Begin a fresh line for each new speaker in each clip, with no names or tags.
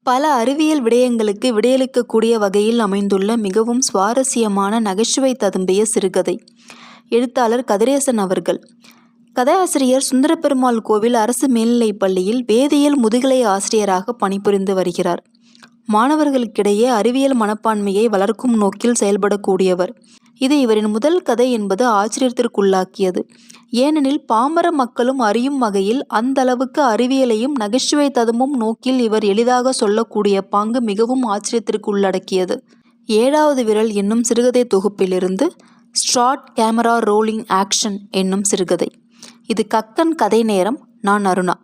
பல அறிவியல் விடயங்களுக்கு விடையளிக்கக்கூடிய வகையில் அமைந்துள்ள மிகவும் சுவாரஸ்யமான நகைச்சுவை ததும்பிய சிறுகதை. எழுத்தாளர் கதிரேசன் அவர்கள். கதையாசிரியர் சுந்தரபெருமாள் கோவில் அரசு மேல்நிலைப் பள்ளியில் வேதியியல் முதுகலை ஆசிரியராக பணிபுரிந்து வருகிறார். மாணவர்களுக்கிடையே அறிவியல் மனப்பான்மையை வளர்க்கும் நோக்கில் செயல்படக்கூடியவர். இது இவரின் முதல் கதை என்பது ஆச்சரியத்திற்குள்ளாக்கியது. ஏனெனில் பாமர மக்களும் அறியும் வகையில் அந்த அளவுக்கு அறிவியலையும் நகைச்சுவை ததும்பும் நோக்கில் இவர் எளிதாக சொல்லக்கூடிய பாங்கு மிகவும் ஆச்சரியத்திற்குள்ளடக்கியது. 7வது விரல் என்னும் சிறுகதை தொகுப்பிலிருந்து ஸ்டார்ட் கேமரா ரோலிங் ஆக்ஷன் என்னும் சிறுகதை. இது கக்கன் கதை நேரம். நான் Aruna.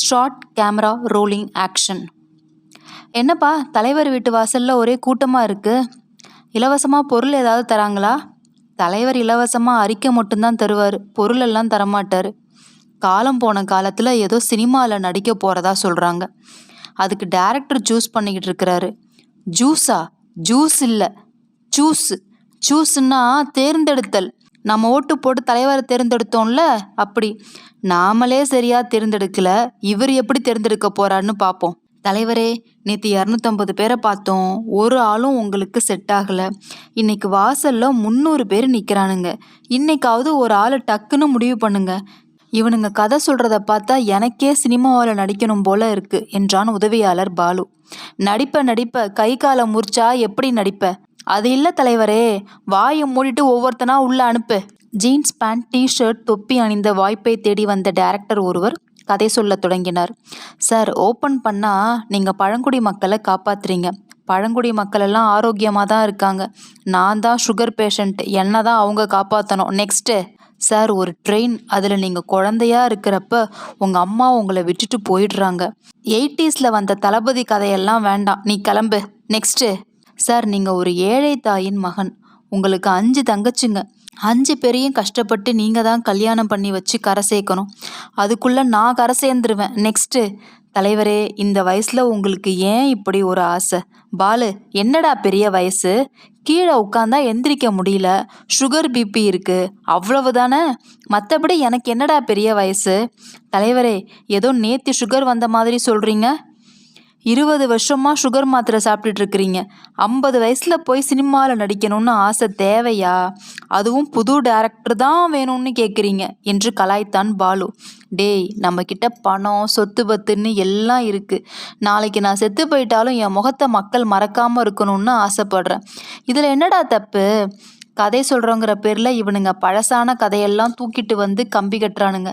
Start camera rolling action. என்னப்பா, தலைவர் வீட்டு வாசல்ல ஒரே கூட்டமா இருக்கு. இலவசமாக பொருள் ஏதாவது தராங்களா? தலைவர் இலவசமாக அறிக்கை மட்டும்தான் தருவார், பொருளெல்லாம் தரமாட்டார். காலம் போன காலத்தில் ஏதோ சினிமாவில் நடிக்க போகிறதா சொல்கிறாங்க. அதுக்கு டைரக்டர் சூஸ் பண்ணிக்கிட்டு இருக்கிறாரு. ஜூஸா? ஜூஸ் இல்லை, சூஸ். சூஸ்ன்னா தேர்ந்தெடுத்தல். நம்ம ஓட்டு போட்டு தலைவரை தேர்ந்தெடுத்தோம்ல, அப்படி. நாமளே சரியாக தேர்ந்தெடுக்கல, இவர் எப்படி தேர்ந்தெடுக்க போறாருன்னு பார்ப்போம். தலைவரே, நேற்று 250 பேரை பார்த்தோம், ஒரு ஆளும் உங்களுக்கு செட் ஆகலை. இன்னைக்கு வாசல்ல 300 பேர் நிற்கிறானுங்க. இன்னைக்காவது ஒரு ஆள் டக்குன்னு முடிவு பண்ணுங்க. இவனுங்க கதை சொல்றத பார்த்தா எனக்கே சினிமாவில் நடிக்கணும் போல இருக்கு என்றான் உதவியாளர் பாலு. நடிப்ப கை காலை முறிச்சா எப்படி நடிப்ப? அது இல்லை தலைவரே, வாயை மூடிட்டு ஒவ்வொருத்தனா உள்ள அனுப்பு. ஜீன்ஸ் பேண்ட், டிஷர்ட், தொப்பி அணிந்த வாய்ப்பை தேடி வந்த டைரக்டர் ஒருவர் கதை சொல்ல தொடங்கினார். சார், ஓப்பன் பண்ணா நீங்கள் பழங்குடி மக்களை காப்பாத்துறீங்க. பழங்குடி மக்கள் எல்லாம் ஆரோக்கியமாக தான் இருக்காங்க. நான் தான் சுகர் பேஷண்ட், என்ன தான் அவங்க காப்பாற்றணும். நெக்ஸ்ட்டு. சார், ஒரு ட்ரெயின், அதில் நீங்கள் குழந்தையா இருக்கிறப்ப உங்கள் அம்மா உங்களை விட்டுட்டு போயிடுறாங்க. 80ஸ்ல வந்த தளபதி கதையெல்லாம் வேண்டாம், நீ கிளம்பு. நெக்ஸ்ட்டு. சார், நீங்கள் ஒரு ஏழை தாயின் மகன். உங்களுக்கு 5 தங்கச்சிங்க. 5 பேரையும் கஷ்டப்பட்டு நீங்கள் தான் கல்யாணம் பண்ணி வச்சு கரை சேர்க்கணும். அதுக்குள்ளே நான் கரை சேர்ந்துருவேன். நெக்ஸ்ட்டு. தலைவரே, இந்த வயசில் உங்களுக்கு ஏன் இப்படி ஒரு ஆசை? பாலு, என்னடா பெரிய வயசு? கீழே உட்காந்தா எந்திரிக்க முடியல, சுகர் பிபி இருக்கு, அவ்வளவுதானே. மற்றபடி எனக்கு என்னடா பெரிய வயசு? தலைவரே, ஏதோ நேத்தி சுகர் வந்த மாதிரி சொல்கிறீங்க. 20 வருஷமா சுகர் மாத்திரை சாப்பிட்டுட்டு இருக்கிறீங்க. 50 வயசுல போய் சினிமாவில் நடிக்கணும்னு ஆசை தேவையா? அதுவும் புது டைரக்டர் தான் வேணும்னு கேட்குறீங்க என்று கலாய்த்தான் பாலு. டேய், நம்ம கிட்ட பணம், சொத்து பத்துன்னு எல்லாம் இருக்கு. நாளைக்கு நான் செத்து போயிட்டாலும் என் முகத்தை மக்கள் மறக்காம இருக்கணும்னு ஆசைப்படுறேன். இதில் என்னடா தப்பு? கதை சொல்கிறோங்கிற பேரில் இவனுங்க பழசான கதையெல்லாம் தூக்கிட்டு வந்து கம்பி கட்டுறானுங்க.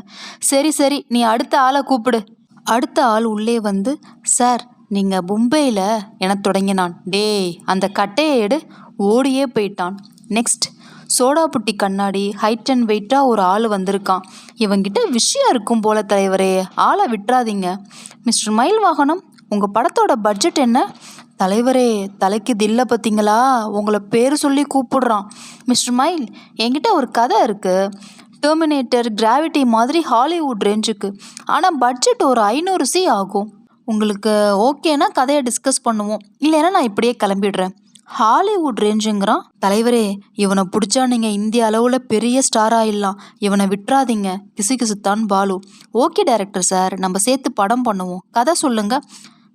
சரி, நீ அடுத்த ஆளை கூப்பிடு. அடுத்த ஆள் உள்ளே வந்து, சார், நீங்கள் மும்பையில் என தொடங்கினான். டேய், அந்த கட்டையை எடு. ஓடியே போயிட்டான். நெக்ஸ்ட். சோடா புட்டி கண்ணாடி, ஹைட் அண்ட் வெயிட்டாக ஒரு ஆள் வந்திருக்கான். இவங்கிட்ட விஷயம் இருக்கும் போல தலைவரே, ஆளை விட்டுறாதீங்க. மிஸ்டர் மயில் வாகனம், உங்கள் படத்தோட பட்ஜெட் என்ன? தலைவரே, தலைக்கு தில்லை பார்த்தீங்களா, உங்களை பேர் சொல்லி கூப்பிடுறான். மிஸ்டர் மயில், என்கிட்ட ஒரு கதை இருக்குது. டெர்மினேட்டர், கிராவிட்டி மாதிரி ஹாலிவுட் ரேஞ்சுக்கு. ஆனால் பட்ஜெட் ஒரு 500 ஆகும். உங்களுக்கு ஓகேனா கதையை டிஸ்கஸ் பண்ணுவோம், இல்லைன்னா நான் இப்படியே கிளம்பிடுறேன். ஹாலிவுட் ரேஞ்சுங்கிறான். தலைவரே, இவனை பிடிச்சா நீங்கள் இந்திய அளவில் பெரிய ஸ்டார் ஆயிடலாம். இவனை விட்டுறாதீங்க. கிசுகிசுத்தான் பாலு. ஓகே டைரக்டர் சார், நம்ம சேர்த்து படம் பண்ணுவோம். கதை சொல்லுங்க.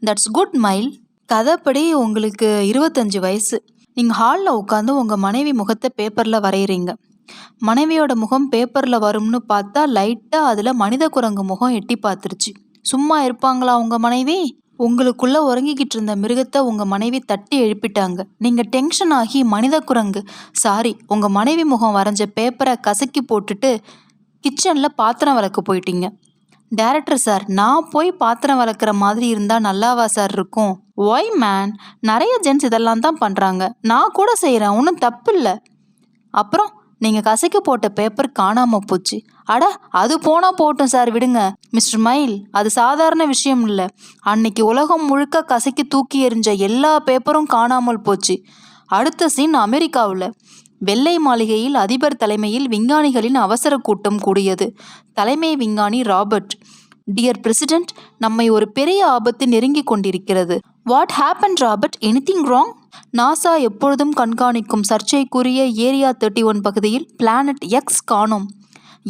தட்ஸ் குட் மயில். கதைப்படி உங்களுக்கு 25 வயசு. நீங்கள் ஹாலில் உட்காந்து உங்கள் மனைவி முகத்தை பேப்பரில் வரைகிறீங்க. மனைவியோட முகம் பேப்பரில் வரும்னு பார்த்தா லைட்டாக அதில் மனித குரங்கு முகம் எட்டி பார்த்துருச்சு. சும்மா இருப்பாங்களா உங்கள் மனைவி? உங்களுக்குள்ள உறங்கிக்கிட்டு இருந்த மிருகத்தை உங்கள் மனைவி தட்டி எழுப்பிட்டாங்க. நீங்கள் டென்ஷன் ஆகி மனித குரங்கு, சாரி, உங்கள் மனைவி முகம் வரைஞ்ச பேப்பரை கசக்கி போட்டுட்டு கிச்சனில் பாத்திரம் விளக்க போயிட்டீங்க. டைரக்டர் சார், நான் போய் பாத்திரம் விளக்குற மாதிரி இருந்தால் நல்லாவா சார் இருக்கும்? ஒய் மேன், நிறைய ஜென்ஸ் இதெல்லாம் தான் பண்ணுறாங்க. நான் கூட செய்கிறேன், ஒன்றும் தப்பு இல்லை. அப்புறம் நீங்கள் கசக்கி போட்ட பேப்பர் காணாமல் போச்சு. அட, அது போனால் போட்டும் சார், விடுங்க. மிஸ்டர் மயில், அது சாதாரண விஷயம் இல்லை. அன்னைக்கு உலகம் முழுக்க கசக்கி தூக்கி எறிஞ்ச எல்லா பேப்பரும் காணாமல் போச்சு. அடுத்த சீன் அமெரிக்காவில். வெள்ளை மாளிகையில் அதிபர் தலைமையில் விஞ்ஞானிகளின் அவசர கூட்டம் கூடியது. தலைமை விஞ்ஞானி ராபர்ட், டியர் பிரசிடென்ட், நம்மை ஒரு பெரிய ஆபத்து நெருங்கி கொண்டிருக்கிறது. What happen Robert? Anything wrong? NASA எப்பொழுதும் கண்காணிக்கும் சர்ச்சைக்குரிய ஏரியா 31 பகுதியில் பிளானட் எக்ஸ் காணோம்.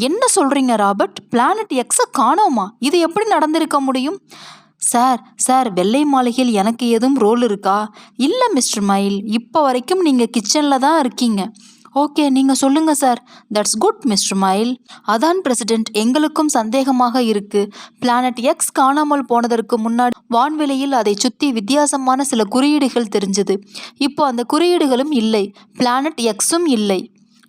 என்ன சொல்றீங்க ராபர்ட்? பிளானட் எக்ஸை காணோமா? இது எப்படி நடந்திருக்க முடியும்? சார் சார் வெள்ளை மாளிகையில் எனக்கு எதுவும் ரோல் இருக்கா? இல்லை மிஸ்டர் மயில், இப்போ வரைக்கும் நீங்கள் கிச்சனில் தான் இருக்கீங்க. ஓகே, நீங்கள் சொல்லுங்க சார். தட்ஸ் குட் மிஸ்டர் மயில். அதான் பிரசிடென்ட், எங்களுக்கும் சந்தேகமாக இருக்கு. பிளானட் எக்ஸ் காணாமல் போனதற்கு முன்னாடி வான்வெளியில் அதை சுற்றி வித்தியாசமான சில குறியீடுகள் தெரிஞ்சது. இப்போ அந்த குறியீடுகளும் இல்லை, பிளானட் எக்ஸும் இல்லை.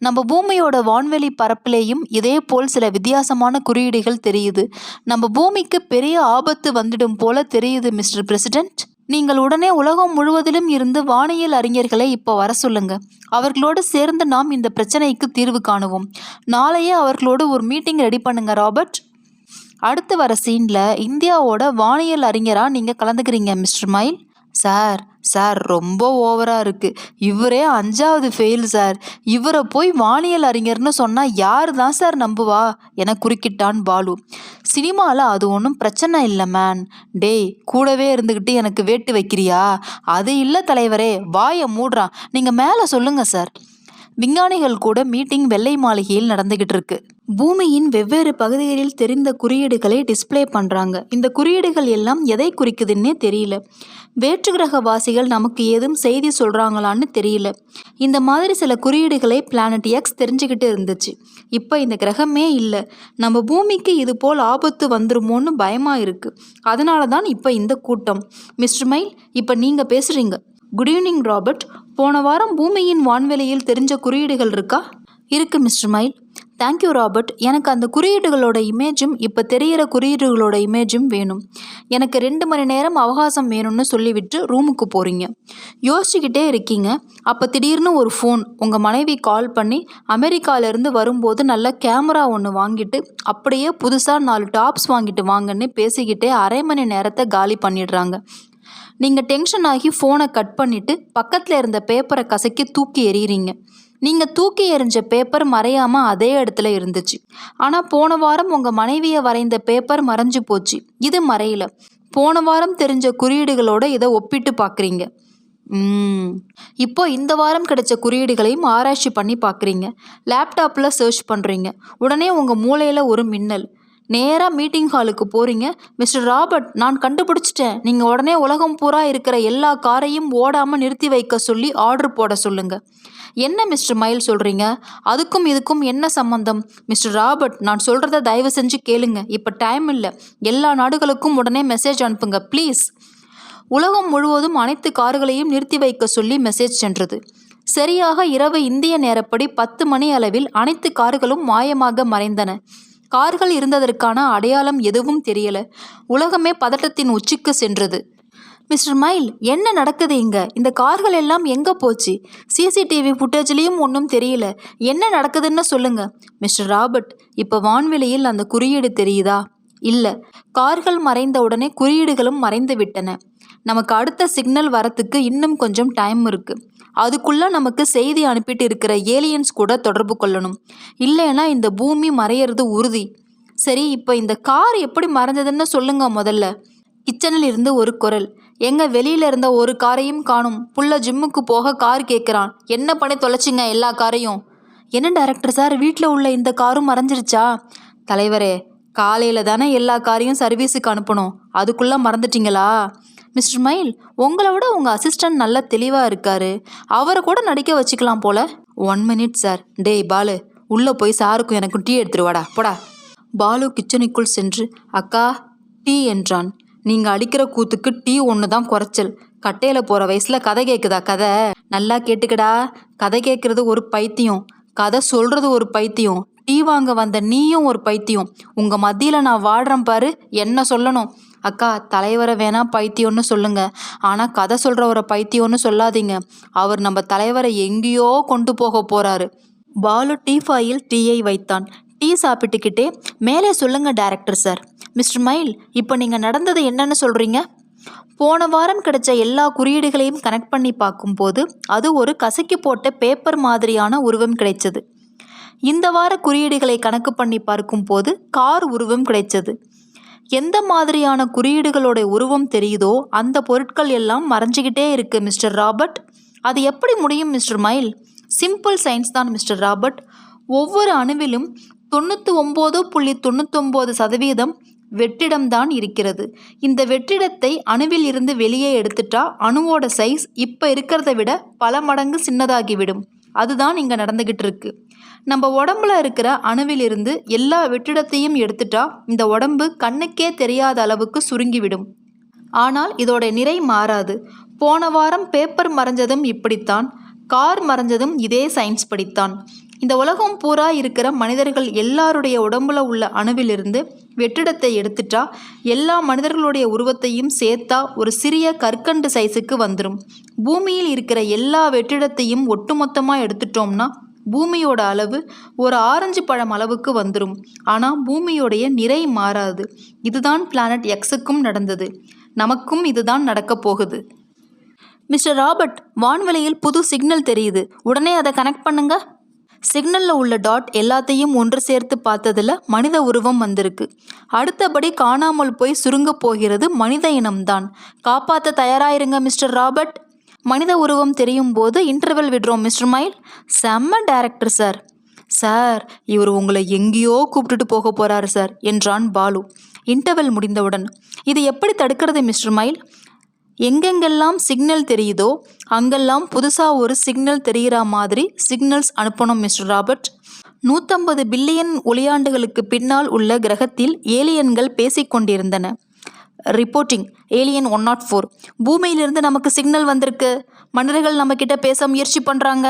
நம்ம பூமியோட வான்வெளி பரப்பிலேயும் இதே போல் சில வித்தியாசமான குறியீடுகள் தெரியுது. நம்ம பூமிக்கு பெரிய ஆபத்து வந்துடும் போல தெரியுது மிஸ்டர் பிரசிடென்ட். நீங்கள் உடனே உலகம் முழுவதிலும் இருந்து வானியல் அறிஞர்களை இப்போ வர சொல்லுங்க. அவர்களோடு சேர்ந்து நாம் இந்த பிரச்சனைக்கு தீர்வு காணுவோம். நாளையே அவர்களோடு ஒரு மீட்டிங் ரெடி பண்ணுங்க ராபர்ட். அடுத்து வர சீனில் இந்தியாவோட வானியல் அறிஞராக நீங்கள் கலந்துக்கிறீங்க மிஸ்டர் மயில். சார் சார் ரொம்ப ஓவராக இருக்குது. இவரே 5வது ஃபெயில் சார். இவரை போய் வானியல் அறிஞர்னு சொன்னால் யார் தான் சார் நம்புவா என குறுக்கிட்டான் பாலு. சினிமாவில் அது ஒன்றும் பிரச்சனை இல்லை மேன். டேய், கூடவே இருந்துக்கிட்டு எனக்கு வேட்டு வைக்கிறியா? அது இல்லை தலைவரே, வாயை மூடுறான். நீங்கள் மேலே சொல்லுங்க சார். விஞ்ஞானிகள் கூட மீட்டிங் வெள்ளை மாளிகையில் நடந்துகிட்டு இருக்கு. பூமியின் வெவ்வேறு பகுதிகளில் தெரிந்த குறியீடுகளை டிஸ்பிளே பண்ணுறாங்க. இந்த குறியீடுகள் எல்லாம் எதை குறிக்குதுன்னே தெரியல. வேற்றுக்கிரகவாசிகள் நமக்கு ஏதும் செய்தி சொல்கிறாங்களான்னு தெரியல. இந்த மாதிரி சில குறியீடுகளை பிளானட் எக்ஸ் தெரிஞ்சுக்கிட்டு இருந்துச்சு. இப்போ இந்த கிரகமே இல்லை. நம்ம பூமிக்கு இது போல் ஆபத்து வந்துருமோன்னு பயமாக இருக்குது. அதனால தான் இப்போ இந்த கூட்டம். மிஸ்டர் மைல், இப்போ நீங்கள் பேசுகிறீங்க. Good evening Robert. போன வாரம் பூமியின் வான்வெளியில் தெரிஞ்ச குறியீடுகள் இருக்கா? இருக்கு மிஸ்டர் மைல். Thank you Robert. எனக்கு அந்த குறியீடுகளோட இமேஜும் இப்போ தெரிகிற குறியீடுகளோட இமேஜும் வேணும். எனக்கு 2 மணி நேரம் அவகாசம் வேணும்னு சொல்லிவிட்டு ரூமுக்கு போகிறீங்க. யோசிச்சுக்கிட்டே இருக்கீங்க. அப்போ திடீர்னு ஒரு ஃபோன். உங்கள் மனைவி கால் பண்ணி அமெரிக்காவிலேருந்து வரும்போது நல்ல கேமரா ஒன்று வாங்கிட்டு அப்படியே புதுசாக 4 டாப்ஸ் வாங்கிட்டு வாங்கன்னு பேசிக்கிட்டே அரை மணி நேரத்தை காலி பண்ணிடுறாங்க. நீங்கள் டென்ஷன் ஆகி ஃபோனை கட் பண்ணிவிட்டு பக்கத்தில் இருந்த பேப்பரை கசக்கி தூக்கி எறிகிறீங்க. நீங்கள் தூக்கி எறிஞ்ச பேப்பர் மறையாமல் அதே இடத்துல இருந்துச்சு. ஆனால் போன வாரம் உங்கள் மனைவியை வரைந்த பேப்பர் மறைஞ்சு போச்சு. இது மறையல. போன வாரம் தெரிஞ்ச குறியீடுகளோட இதை ஒப்பிட்டு பார்க்குறீங்க. இப்போ இந்த வாரம் கிடைச்ச குறியீடுகளையும் ஆராய்ச்சி பண்ணி பார்க்குறீங்க. லேப்டாப்பில் சர்ச் பண்ணுறீங்க. உடனே உங்கள் மூளையில் ஒரு மின்னல். நேராக மீட்டிங் ஹாலுக்கு போகிறீங்க. மிஸ்டர் ராபர்ட், நான் கண்டுபிடிச்சிட்டேன். நீங்கள் உடனே உலகம் பூரா இருக்கிற எல்லா காரையும் ஓடாமல் நிறுத்தி வைக்க சொல்லி ஆர்டர் போட சொல்லுங்கள். என்ன மிஸ்டர் மயில் சொல்கிறீங்க? அதுக்கும் இதுக்கும் என்ன சம்பந்தம்? மிஸ்டர் ராபர்ட், நான் சொல்கிறத தயவு செஞ்சு கேளுங்க. இப்போ டைம் இல்லை. எல்லா நாடுகளுக்கும் உடனே மெசேஜ் அனுப்புங்க ப்ளீஸ். உலகம் முழுவதும் அனைத்து கார்களையும் நிறுத்தி வைக்க சொல்லி மெசேஜ் சென்றது. சரியாக இரவு இந்திய நேரப்படி 10 மணி அளவில் அனைத்து கார்களும் மாயமாக மறைந்தன. கார்கள் இருந்ததற்கான அடையாளம் எதுவும் தெரியல. உலகமே பதட்டத்தின் உச்சிக்கு சென்றது. மிஸ்டர் மயில், என்ன நடக்குது இங்கே? இந்த கார்கள் எல்லாம் எங்கே போச்சு? சிசிடிவி ஃபுட்டேஜ்லேயும் ஒன்றும் தெரியல. என்ன நடக்குதுன்னு சொல்லுங்க. மிஸ்டர் ராபர்ட், இப்போ வான்வெளியில் அந்த குறியீடு தெரியுதா? இல்லை. கார்கள் மறைந்த உடனே குறியீடுகளும் மறைந்து விட்டன. நமக்கு அடுத்த சிக்னல் வரத்துக்கு இன்னும் கொஞ்சம் டைம் இருக்குது. அதுக்குள்ளே நமக்கு செய்தி அனுப்பிட்டு இருக்கிற ஏலியன்ஸ் கூட தொடர்பு கொள்ளணும். இல்லைன்னா இந்த பூமி மறையிறது உறுதி. சரி, இப்போ இந்த கார் எப்படி மறைஞ்சதுன்னு சொல்லுங்க முதல்ல. கிச்சனில் இருந்து ஒரு குரல். வெளியில் இருந்த ஒரு காரையும் காணும். புள்ள ஜிம்முக்கு போக கார் கேட்குறான். என்ன பண்ணி தொலைச்சிங்க எல்லா காரையும்? என்ன டைரக்டர் சார், வீட்டில் உள்ள இந்த காரும் மறைஞ்சிருச்சா? தலைவரே, காலையில் தானே எல்லா காரையும் சர்வீஸுக்கு அனுப்பணும். அதுக்குள்ளே மறந்துட்டீங்களா? மிஸ்டர் மயில், உங்களை விட உங்கள் அசிஸ்டன்ட் நல்லா தெளிவாக இருக்காரு. அவரை கூட நடிக்க வச்சுக்கலாம் போல. 1 மினிட் சார். டேய் பாலு, உள்ளே போய் சாருக்கும் எனக்கும் டீ எடுத்துருவாடா போடா. பாலு கிச்சனுக்குள் சென்று அக்கா டீ என்றான். நீங்கள் அடிக்கிற கூத்துக்கு டீ ஒன்று தான் குறைச்சல். கட்டையில் போகிற வயசில் கதை கேட்குதா? கதை நல்லா கேட்டுக்கடா. கதை கேட்குறது ஒரு பைத்தியம், கதை சொல்கிறது ஒரு பைத்தியம், டீ வாங்க வந்த நீயும் ஒரு பைத்தியம். உங்கள் மத்தியில் நான் வாடுறேன் பாரு. என்ன சொல்லணும்? அக்கா, தலைவரை வேணா பைத்தியம்னு சொல்லுங்க, ஆனால் கதை சொல்கிறவரை பைத்தியம்னு சொல்லாதீங்க. அவர் நம்ம தலைவரை எங்கேயோ கொண்டு போக போகிறாரு. பாலு டீஃபாயில் டீயை வைத்தான். டீ சாப்பிட்டுக்கிட்டே மேலே சொல்லுங்க டைரக்டர் சார். மிஸ்டர் மயில், இப்போ நீங்கள் நடந்தது என்னன்னு சொல்கிறீங்க? போன வாரம் கிடைச்ச எல்லா குறியீடுகளையும் கனெக்ட் பண்ணி பார்க்கும்போது அது ஒரு கசக்கி போட்ட பேப்பர் மாதிரியான உருவம் கிடைச்சது. இந்த வார குறியீடுகளை கணக்கு பண்ணி பார்க்கும்போது கார் உருவம் கிடைச்சது. எந்த மாதிரியான குறியீடுகளோட உருவம் தெரியுதோ அந்த பொருட்கள் எல்லாம் மறைஞ்சிக்கிட்டே இருக்கு மிஸ்டர் ராபர்ட். அது எப்படி முடியும் மிஸ்டர் மயில்? சிம்பிள் சயின்ஸ் தான் மிஸ்டர் ராபர்ட். ஒவ்வொரு அணுவிலும் 99.99% வெற்றிடம்தான் இருக்கிறது. இந்த வெற்றிடத்தை அணுவில் இருந்து வெளியே எடுத்துட்டா அணுவோட சைஸ் இப்ப இருக்கிறத விட பல மடங்கு சின்னதாகிவிடும். அதுதான் இங்க நடந்துகிட்டு இருக்கு. நம்ம உடம்புல இருக்கிற அணுவிலிருந்து எல்லா வெற்றிடத்தையும் எடுத்துட்டா இந்த உடம்பு கண்ணுக்கே தெரியாத அளவுக்கு சுருங்கிவிடும். ஆனால் இதோட நிறை மாறாது. போன வாரம் பேப்பர் மறைஞ்சதும் இப்படித்தான், கார் மறைஞ்சதும் இதே சயின்ஸ் படித்தான். இந்த உலகம் பூரா இருக்கிற மனிதர்கள் எல்லாருடைய உடம்புல உள்ள அணுவிலிருந்து வெற்றிடத்தை எடுத்துட்டா எல்லா மனிதர்களுடைய உருவத்தையும் சேர்த்தா ஒரு சிறிய கற்கண்டு சைஸுக்கு வந்துடும். பூமியில் இருக்கிற எல்லா வெற்றிடத்தையும் ஒட்டுமொத்தமாக எடுத்துட்டோம்னா பூமியோட அளவு ஒரு ஆரஞ்சு பழம் அளவுக்கு வந்துடும். ஆனால் பூமியோடைய நிறை மாறாது. இதுதான் பிளானட் எக்ஸுக்கும் நடந்தது. நமக்கும் இதுதான் நடக்க போகுது. மிஸ்டர் ராபர்ட், வான்வெளியில் புது சிக்னல் தெரியுது. உடனே அதை கனெக்ட் பண்ணுங்க. சிக்னலில் உள்ள டாட் எல்லாத்தையும் ஒன்று சேர்த்து பார்த்ததில் மனித உருவம் வந்திருக்கு. அடுத்தபடி காணாமல் போய் சுருங்க போகிறது மனித இனம்தான். காப்பாற்ற தயாராயிருங்க மிஸ்டர் ராபர்ட். மனித உருவம் தெரியும் போது இன்டர்வெல் விடுறோம் மிஸ்டர் மைல். செம்ம டைரக்டர் சார். சார், இவர் உங்களை எங்கேயோ கூப்பிட்டுட்டு போக போறாரு சார் என்றான் பாலு இன்டர்வெல் முடிந்தவுடன். இது எப்படி தடுக்கிறது மிஸ்டர் மைல்? எங்கெங்கெல்லாம் சிக்னல் தெரியுதோ அங்கெல்லாம் புதுசாக ஒரு சிக்னல் தெரிகிற மாதிரி சிக்னல்ஸ் அனுப்பணும் மிஸ்டர் ராபர்ட். 150 பில்லியன் ஒளியாண்டுகளுக்கு பின்னால் உள்ள கிரகத்தில் ஏலியன்கள் பேசிக்கொண்டிருந்தன. Reporting alien 104. பூமியிலிருந்து நமக்கு சிக்னல் வந்திருக்கு. மனிதர்கள் நம்மக்கிட்ட பேச முயற்சி பண்ணுறாங்க.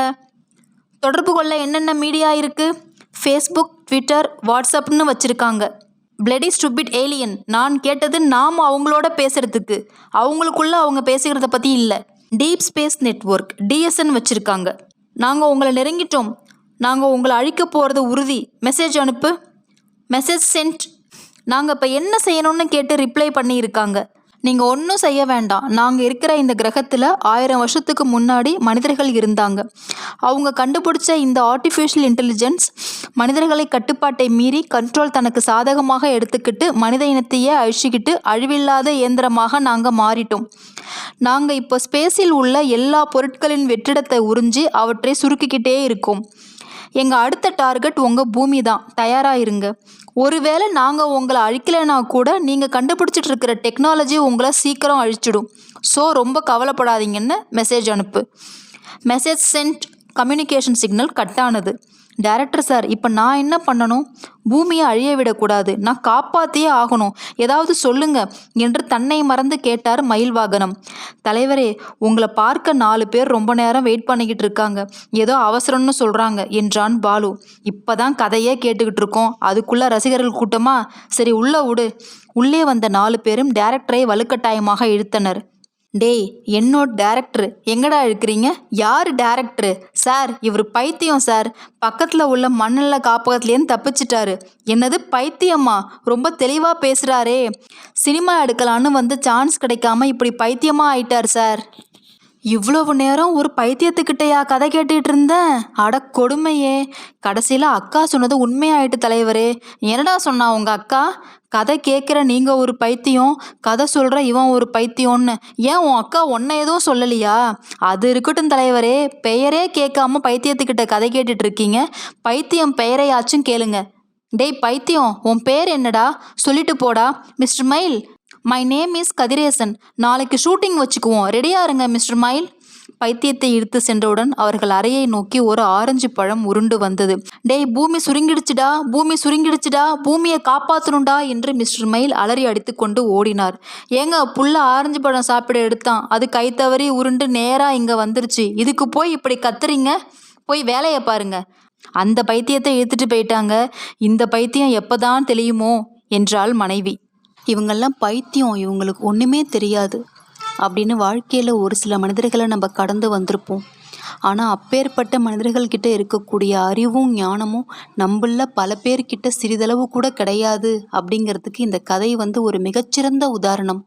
தொடர்பு கொள்ள என்னென்ன மீடியா இருக்குது? ஃபேஸ்புக், ட்விட்டர், வாட்ஸ்அப்னு வச்சுருக்காங்க. பிளடி ஸ்டூபிட் ஏலியன், நான் கேட்டது நாம் அவங்களோட பேசுகிறதுக்கு, அவங்களுக்குள்ள அவங்க பேசுகிறத பற்றி இல்லை. டீப் ஸ்பேஸ் நெட்வொர்க் டிஎஸ்என் வச்சுருக்காங்க. நாங்கள் உங்களை நெருங்கிட்டோம். நாங்கள் உங்களை அழிக்க போகிறது உறுதி. மெசேஜ் அனுப்பு. Message sent. நாங்கள் இப்போ என்ன செய்யணும்னு கேட்டு ரிப்ளை பண்ணியிருக்காங்க. நீங்கள் ஒன்றும் செய்ய வேண்டாம். நாங்கள் இருக்கிற இந்த கிரகத்தில் 1000 வருஷத்துக்கு முன்னாடி மனிதர்கள் இருந்தாங்க. அவங்க கண்டுபிடிச்ச இந்த ஆர்டிஃபிஷியல் இன்டெலிஜென்ஸ் மனிதர்களை கட்டுப்பாட்டை மீறி கண்ட்ரோல் தனக்கு சாதகமாக எடுத்துக்கிட்டு மனித இனத்தையே அழிச்சிக்கிட்டு அழிவில்லாத இயந்திரமாக நாங்கள் மாறிட்டோம். நாங்கள் இப்போ ஸ்பேஸில் உள்ள எல்லா பொருட்களின் வெற்றிடத்தை உறிஞ்சி அவற்றை சுருக்கிக்கிட்டே இருக்கோம். எங்கள் அடுத்த டார்கெட் உங்கள் பூமி தான். தயாராக இருங்க. ஒருவேளை நாங்கள் உங்களை அழிக்கலைன்னா கூட நீங்கள் கண்டுபிடிச்சிட்டு இருக்கிற டெக்னாலஜி உங்களை சீக்கிரம் அழிச்சிடும். ஸோ ரொம்ப கவலைப்படாதீங்கன்னு மெசேஜ் அனுப்பு. Message sent. Communication signal cut ஆனது. டைரக்டர் சார், இப்போ நான் என்ன பண்ணணும்? பூமியை அழிய விடக்கூடாது. நான் காப்பாற்றியே ஆகணும். ஏதாவது சொல்லுங்க என்று தன்னை மறந்து கேட்டார் மயில்வாகனம். தலைவரே, உங்களை பார்க்க 4 பேர் ரொம்ப நேரம் வெயிட் பண்ணிக்கிட்டு இருக்காங்க. ஏதோ அவசரம்னு சொல்கிறாங்க என்றான் பாலு. இப்போதான் கதையே கேட்டுக்கிட்டு இருக்கோம், அதுக்குள்ளே ரசிகர்கள் கூட்டமா? சரி, உள்ளே விடு. உள்ளே வந்த 4 பேரும் டைரக்டரை வலுக்கட்டாயமாக இழுத்தனர். டேய், என்னோட டைரக்டர் எங்கடா இருக்கிறீங்க? யார் டைரக்டரு? சார், இவர் பைத்தியம் சார். பக்கத்தில் உள்ள மண்ணல்ல காப்பகத்துலேருந்து தப்பிச்சிட்டாரு. என்னது பைத்தியமா? ரொம்ப தெளிவாக பேசுகிறாரே. சினிமா எடுக்கலான்னு வந்து சான்ஸ் கிடைக்காம இப்படி பைத்தியமாக ஆயிட்டார் சார். இவ்வளவு நேரம் ஒரு பைத்தியத்துக்கிட்டையா கதை கேட்டுட்டு இருந்தேன்? அட கொடுமையே. கடைசியில் அக்கா சொன்னது உண்மையாயிட்டு தலைவரே. என்னடா சொன்னா உங்கள் அக்கா? கதை கேட்குற நீங்கள் ஒரு பைத்தியம், கதை சொல்கிற இவன் ஒரு பைத்தியம்னு. ஏன் உன் அக்கா ஒன்றை எதுவும் சொல்லலையா? அது இருக்கட்டும் தலைவரே, பெயரே கேட்காம பைத்தியத்துக்கிட்ட கதை கேட்டுட்டு இருக்கீங்க. பைத்தியம் பெயரையாச்சும் கேளுங்க. டேய் பைத்தியம், உன் பேர் என்னடா? சொல்லிட்டு போடா. மிஸ்டர் மயில், மை நேம் இஸ் கதிரேசன். நாளைக்கு ஷூட்டிங் வச்சுக்குவோம். ரெடியாக இருங்க மிஸ்டர் மயில். பைத்தியத்தை இழுத்து சென்றவுடன் அவர்கள் அறையை நோக்கி ஒரு ஆரஞ்சு பழம் உருண்டு வந்தது. டேய், பூமி சுருங்கிடுச்சுடா, பூமி சுருங்கிடுச்சுடா, பூமியை காப்பாற்றணும்டா என்று மிஸ்டர் மயில் அலறி அடித்து கொண்டு ஓடினார். ஏங்க, புள்ள ஆரஞ்சு பழம் சாப்பிட எடுத்தான், அது கை தவறி உருண்டு நேராக இங்கே வந்துருச்சு. இதுக்கு போய் இப்படி கத்துறீங்க? போய் வேலையை பாருங்க. அந்த பைத்தியத்தை இழுத்துட்டு போயிட்டாங்க. இந்த பைத்தியம் எப்போதான் தெளியுமோ என்றாள் மனைவி. இவங்கெல்லாம் பைத்தியம், இவங்களுக்கு ஒன்றுமே தெரியாது அப்படின்னு வாழ்க்கையில் ஒரு சில மனிதர்களை நம்ம கடந்து வந்திருப்போம். ஆனால் அப்பேற்பட்ட மனிதர்கள்கிட்ட இருக்கக்கூடிய அறிவும் ஞானமும் நம்மள பல பேர்கிட்ட சிறிதளவு கூட கிடையாது அப்படிங்கிறதுக்கு இந்த கதை ஒரு மிகச்சிறந்த உதாரணம்.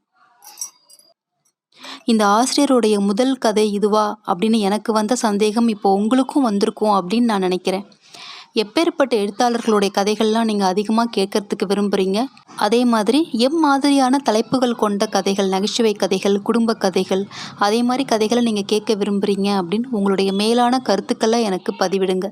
இந்த ஆசிரியருடைய முதல் கதை இதுவா அப்படின்னு எனக்கு வந்த சந்தேகம் இப்போ உங்களுக்கும் வந்திருக்கும் அப்படின்னு நான் நினைக்கிறேன். எப்பேற்பட்ட எழுத்தாளர்களுடைய கதைகள்லாம் நீங்கள் அதிகமாக கேட்கறதுக்கு விரும்புகிறீங்க? அதே மாதிரி மாதிரியான தலைப்புகள் கொண்ட கதைகள், நகைச்சுவை கதைகள், குடும்ப கதைகள், அதே மாதிரி கதைகளை நீங்கள் கேட்க விரும்புகிறீங்க அப்படின்னு உங்களுடைய மேலான கருத்துக்களை எனக்கு பதிவிடுங்க.